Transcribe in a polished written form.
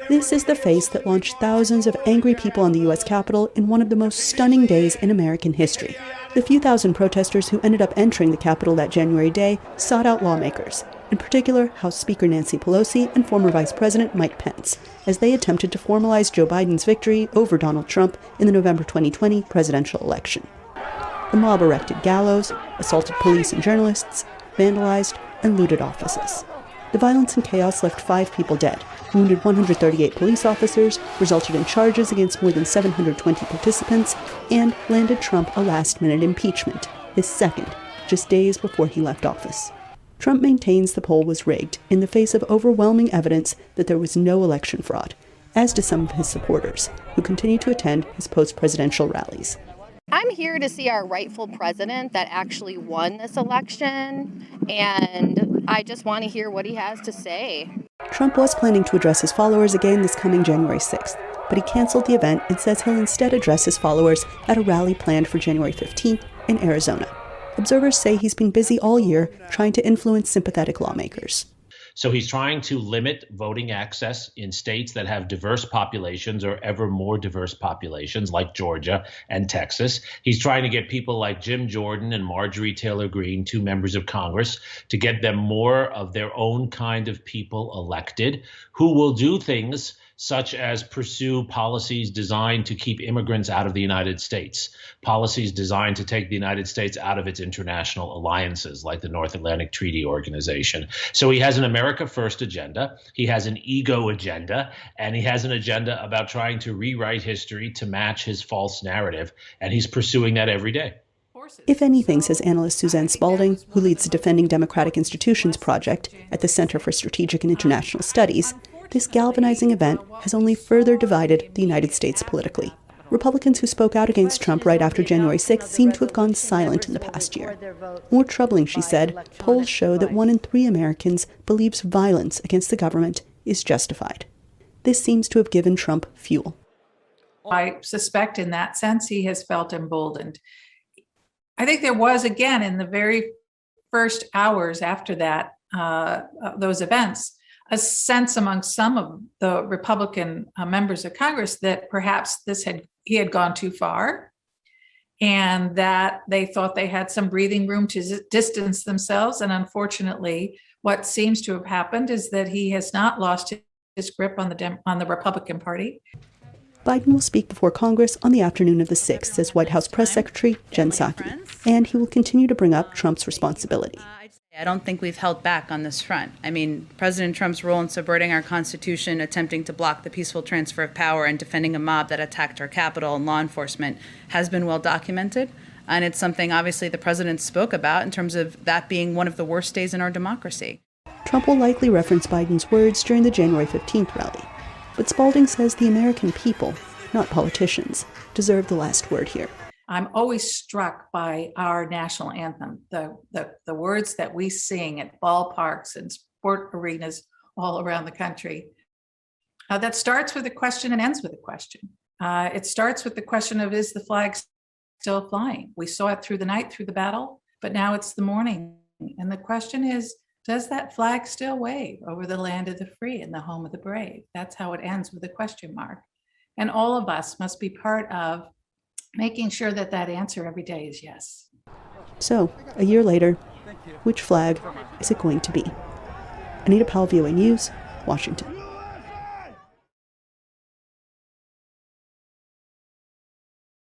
This is the face that launched thousands of angry people on the U.S. Capitol in one of the most stunning days in American history. The few thousand protesters who ended up entering the Capitol that January day sought out lawmakers, in particular House Speaker Nancy Pelosi and former Vice President Mike Pence, as they attempted to formalize Joe Biden's victory over Donald Trump in the November 2020 presidential election. The mob erected gallows, assaulted police and journalists, vandalized, and looted offices. The violence and chaos left 5 people dead, wounded 138 police officers, resulted in charges against more than 720 participants, and landed Trump a last-minute impeachment, his second, just days before he left office. Trump maintains the poll was rigged in the face of overwhelming evidence that there was no election fraud, as do some of his supporters, who continue to attend his post-presidential rallies. I'm here to see our rightful president that actually won this election, and I just want to hear what he has to say. Trump was planning to address his followers again this coming January 6th, but he canceled the event and says he'll instead address his followers at a rally planned for January 15th in Arizona. Observers say he's been busy all year trying to influence sympathetic lawmakers. So he's trying to limit voting access in states that have diverse populations or ever more diverse populations like Georgia and Texas. He's trying to get people like Jim Jordan and Marjorie Taylor Greene, 2 members of Congress, to get them more of their own kind of people elected who will do things such as pursue policies designed to keep immigrants out of the United States, policies designed to take the United States out of its international alliances like the North Atlantic Treaty Organization. So he has an America First agenda, he has an ego agenda, and he has an agenda about trying to rewrite history to match his false narrative, and he's pursuing that every day. If anything, says analyst Suzanne Spalding, who leads the Defending Democratic Institutions project at the Center for Strategic and International Studies, this galvanizing event has only further divided the United States politically. Republicans who spoke out against Trump right after January 6th seem to have gone silent in the past year. More troubling, she said, polls show that 1 in 3 Americans believes violence against the government is justified. This seems to have given Trump fuel. I suspect in that sense he has felt emboldened. I think there was, again, in the very first hours after that, those events, a sense among some of the Republican members of Congress that perhaps he had gone too far, and that they thought they had some breathing room to distance themselves. And unfortunately, what seems to have happened is that he has not lost his grip on the Republican Party. Biden will speak before Congress on the afternoon of the 6th, says White House Press Secretary Jen Psaki, and he will continue to bring up Trump's responsibility. I don't think we've held back on this front. I mean, President Trump's role in subverting our Constitution, attempting to block the peaceful transfer of power, and defending a mob that attacked our Capitol and law enforcement has been well documented. And it's something, obviously, the president spoke about in terms of that being one of the worst days in our democracy. Trump will likely reference Biden's words during the January 15th rally. But Spalding says the American people, not politicians, deserve the last word here. I'm always struck by our national anthem, the words that we sing at ballparks and sport arenas all around the country. That starts with a question and ends with a question. It starts with the question of, is the flag still flying? We saw it through the night, through the battle, but now it's the morning. And the question is, does that flag still wave over the land of the free and the home of the brave? That's how it ends, with a question mark. And all of us must be part of making sure that answer every day is yes. So, a year later, which flag is it going to be? Anita Powell, VOA News, Washington.